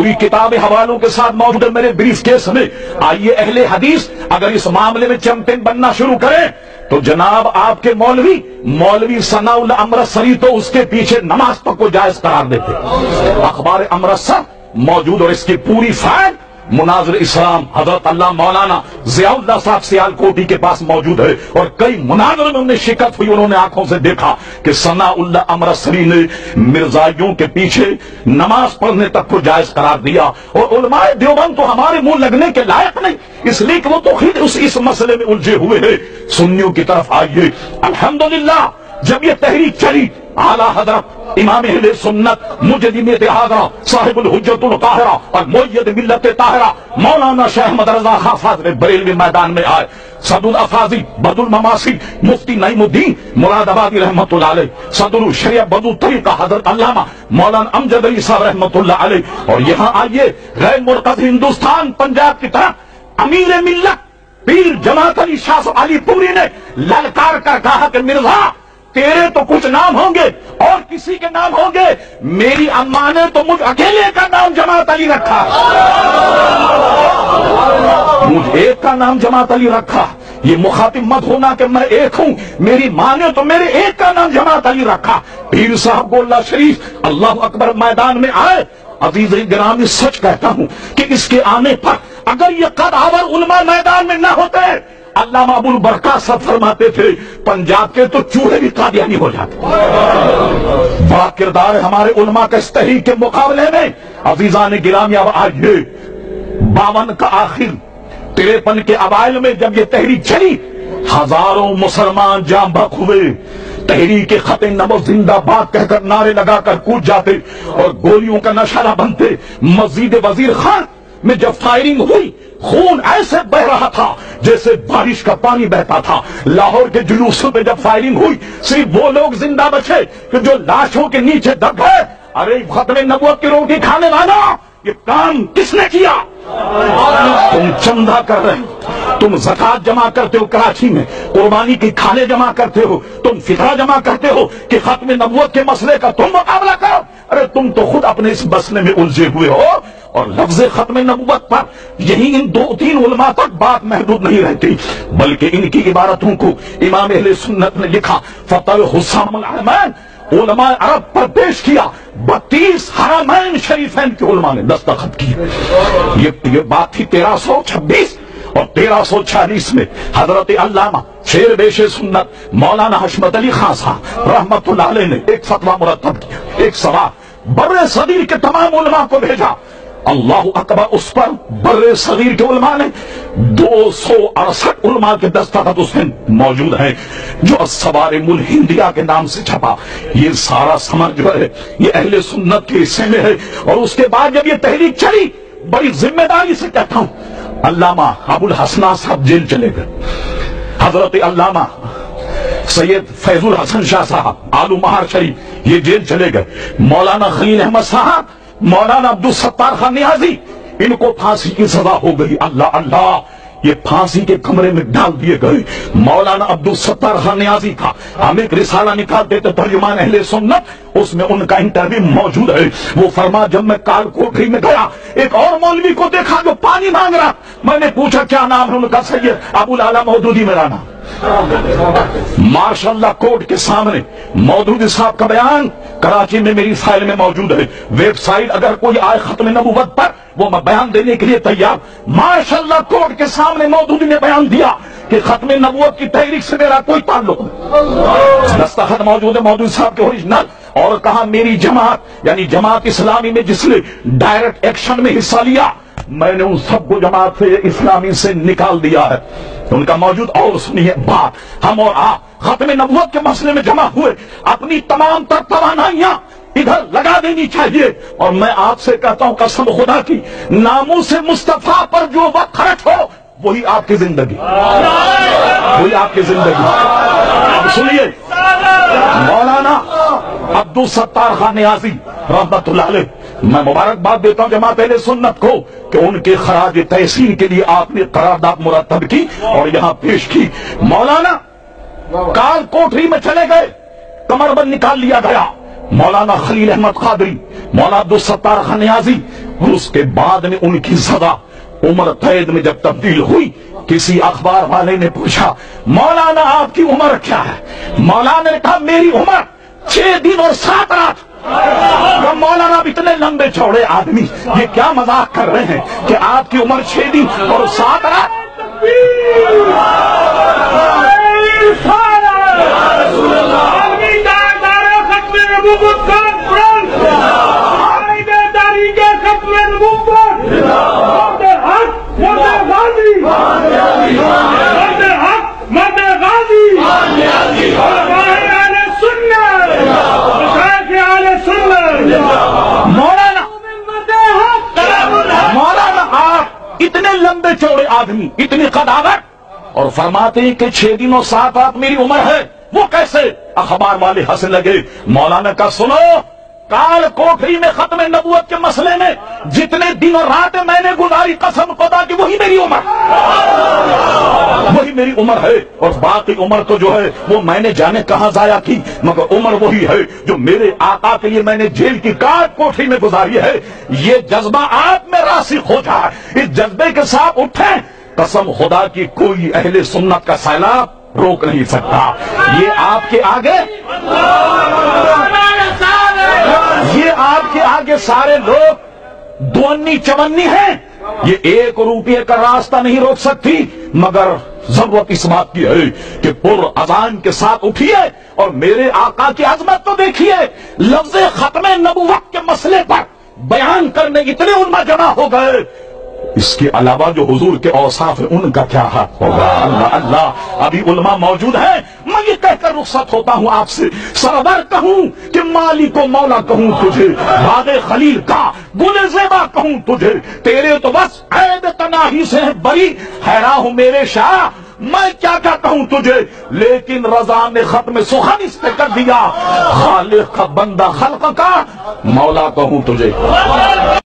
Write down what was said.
پوری کتاب حوالوں کے ساتھ موجود ہے میرے بریف کیس میں. آئیے اہل حدیث اگر اس معاملے میں چیمپئن بننا شروع کریں تو جناب آپ کے مولوی ثناء اللہ امرتسری تو اس کے پیچھے نماز تک کو جائز قرار دیتے. اخبار امرتسر موجود اور اس کی پوری فائل مناظر اسلام حضرت اللہ مولانا ضیاء اللہ صاحب سیالکوٹی کے پاس موجود ہے، اور کئی مناظروں میں انہیں شرکت ہوئی. انہوں نے آنکھوں سے دیکھا کہ ثناء اللہ امرتسری نے مرزائیوں کے پیچھے نماز پڑھنے تک کو جائز قرار دیا. اور علماء دیوبند تو ہمارے منہ لگنے کے لائق نہیں، اس لیے کہ وہ تو خود اس مسئلے میں الجھے ہوئے ہیں. سنیوں کی طرف آئیے. الحمدللہ جب یہ تحریک چلی اعلیٰ حضرت امام اہل سنت مجدد اتحادہ صاحب الحجت القاہرہ اور مؤید ملت طاہرہ مولانا شیخ احمد رضا خان فاضل بریلوی میدان میں آئے. صدر الافاضی بدر المماسی مفتی نعیم الدین مراد آبادی رحمت اللہ علیہ، صدر الشریعہ بدر طریقہ حضرت علامہ مولانا امجد علی صاحب رحمت اللہ علیہ. اور یہاں آئیے غیر مرکز ہندوستان پنجاب کی طرف امیر ملت پیر جماعت علی شاہ علی پوری نے للکار کر کہا کہ مرزا تیرے تو کچھ نام ہوں گے اور کسی کے نام ہوں گے، میری اماں نے تو مجھ اکیلے کا نام جماعت علی رکھا، مجھ ایک کا نام جماعت علی رکھا. یہ مخاطب مت ہونا کہ میں ایک ہوں، میری ماں نے تو میرے ایک کا نام جماعت علی رکھا. پیر صاحب گولہ شریف اللہ اکبر میدان میں آئے. عزیز گرامی سچ کہتا ہوں کہ اس کے آنے پر اگر یہ قدآور علماء میدان میں نہ ہوتے، علامہ ابو البرکات صاحب فرماتے تھے پنجاب کے تو چوہے بھی قادیانی ہو جاتے. بڑا کردار ہے ہمارے علماء کا اس تحریک کے مقابلے میں. عزیزان گرامی اب آئیے 52 کا آخر 53 کے اوائل میں جب یہ تحریک چلی ہزاروں مسلمان جاں بحق ہوئے. تحریک خط نبوت زندہ باد کہہ کر نعرے لگا کر کود جاتے اور گولیوں کا نشانہ بنتے. مسجد وزیر خان میں جب فائرنگ ہوئی خون ایسے بہ رہا تھا جیسے بارش کا پانی بہتا تھا. لاہور کے جلوسوں میں جب فائرنگ ہوئی صرف وہ لوگ زندہ بچے کہ جو لاشوں کے نیچے دب گئے. ارے ختم نبوت کی روٹی کھانے والا یہ کام کس نے کیا؟ تم چندہ کر رہے ہو، تم زکات جمع کرتے ہو کراچی میں، قربانی کی کھالے جمع کرتے ہو، تم فطرہ جمع کرتے ہو کہ ختم نبوت کے مسئلے کا تم مقابلہ کرو. ارے تم تو خود اپنے اس مسئلے میں الجھے ہوئے ہو. اور لفظ ختم نبوت پر یہی ان 2-3 علماء تک بات محدود نہیں رہتی بلکہ ان کی عبارتوں کو امام اہل سنت نے لکھا فتح حسام الحرمین علماء عرب پر پیش کیا. 32 حرمین شریفین کے علماء نے دستخط کی. یہ بات تھی 1326 اور 1340 میں حضرت علامہ شیر بیش سنت مولانا حشمت علی خان صاحب رحمت اللہ علیہ نے ایک فتویٰ مرتب کیا. ایک سوال بر صغیر کے تمام علماء کو بھیجا. اللہ اکبر اس پر بر صغیر کے علماء نے 268 علماء کے دستخط اس میں موجود ہیں جو الصوارم الہندیہ کے نام سے چھپا. یہ سارا سمر جو ہے یہ اہل سنت کے حصے میں ہے. اور اس کے بعد جب یہ تحریک چلی بڑی ذمہ داری سے کہتا ہوں علامہ ابو الحسن صاحب جیل چلے گئے. حضرت علامہ سید فیض الحسن شاہ صاحب آلو مہار شریف یہ جیل چلے گئے. مولانا خلیل احمد صاحب مولانا عبدالستار خان نیازی ان کو پھانسی کی سزا ہو گئی. اللہ اللہ یہ پھانسی کے کمرے میں ڈال دیے گئے. مولانا عبدالستار خان نیازی تھا. ہم ایک رسالہ نکالتے تھے ترجمان اہل سنت اس میں ان کا انٹرویو موجود ہے. وہ فرما جب میں کال کوٹری میں گیا ایک اور مولوی کو دیکھا جو پانی مانگ رہا. میں نے پوچھا کیا نام ہے؟ ان کا سید ابو العلا مودودی میرا نام. ماشاء اللہ کورٹ کے سامنے مودودی صاحب کا بیان کراچی میں میری فائل میں موجود ہے. ویب سائٹ اگر کوئی آئے ختم نبوت پر وہ میں بیان دینے کے لیے تیار. ماشاء اللہ کورٹ کے سامنے مودودی نے بیان دیا کہ ختم نبوت کی تحریک سے میرا کوئی تعلق نہیں. دستخط موجود ہے مودودی صاحب کے اوریجنل. اور کہا میری جماعت یعنی جماعت اسلامی میں جس نے ڈائریکٹ ایکشن میں حصہ لیا میں نے ان سب کو جماعت سے اسلامی سے نکال دیا ہے. ان کا موجود. اور سنیے بات ہم اور آپ ختم نبوت کے مسئلے میں جمع ہوئے اپنی تمام تر توانائیاں ادھر لگا دینی چاہیے. اور میں آپ سے کہتا ہوں قسم خدا کی ناموس مصطفیٰ پر جو وقت خرچ ہو وہی آپ کی زندگی وہی آپ کی زندگی. اب سنیے مولانا عبدالستار خان نیازی رحمت اللہ علیہ میں مبارکباد دیتا ہوں جماعت اہل سنت کو کہ ان کے خراج تحسین کے لیے آپ نے قرارداد مرتب کی اور یہاں پیش کی. مولانا کال کوٹری میں چلے گئے کمر بند نکال لیا گیا. مولانا خلیل احمد قادری مولانا عبدالستار خان نیازی اور اس کے بعد میں ان کی سزا عمر قید میں جب تبدیل ہوئی، کسی اخبار والے نے پوچھا مولانا آپ کی عمر کیا ہے؟ مولانا نے کہا میری عمر 6 دن اور 7 رات۔ مولانا اب اتنے لمبے چوڑے آدمی یہ کیا مذاق کر رہے ہیں کہ آپ کی عمر 6 دن اور 7 رات؟ مولانا آپ اتنے لمبے چوڑے آدمی، اتنی قدامت، اور فرماتے ہیں کہ 6 دن اور 7 رات میری عمر ہے، وہ کیسے؟ اخبار والے ہنسنے لگے۔ مولانا کا سنو، کال کوٹری میں ختم نبوت کے مسئلے میں جتنے دن اور راتیں میں نے گزاری قسم خدا کی وہی میری عمر ہے، اور باقی عمر تو جو ہے وہ میں نے جانے کہاں ضائع کی، مگر عمر وہی ہے جو میرے آقا کے لیے میں نے جیل کی کاٹ کوٹری میں گزاری ہے۔ یہ جذبہ آپ میں راسخ ہو جائے، اس جذبے کے ساتھ اٹھیں، قسم خدا کی کوئی اہل سنت کا سیلاب روک نہیں سکتا۔ یہ آپ کے آگے سارے لوگ دونی چونی ہیں، یہ 1 روپے کا راستہ نہیں روک سکتی، مگر ضرورت اس بات کی ہے کہ پر اذان کے ساتھ اٹھیے اور میرے آقا کی عظمت تو دیکھیے۔ لفظ ختم نبوت کے مسئلے پر بیان کرنے اتنے علماء جمع ہو گئے، اس کے علاوہ جو حضور کے اوصاف ہیں ان کا کیا حق ہوگا؟ اللہ اللہ، ابھی علماء موجود ہیں۔ میں یہ کہہ کر رخصت ہوتا ہوں آپ سے، سرور کہوں کہ مالک و مولا کہوں تجھے، باغ خلیل کا گل زیبا کہوں تجھے، تیرے تو بس عیب تناہی سے ہے بری، حیران ہوں میرے شاہ میں کیا کیا کہوں تجھے، لیکن رضا نے ختم سخن اس پہ کر دیا، خالق کا بندہ خلق کا مولا کہوں تجھے۔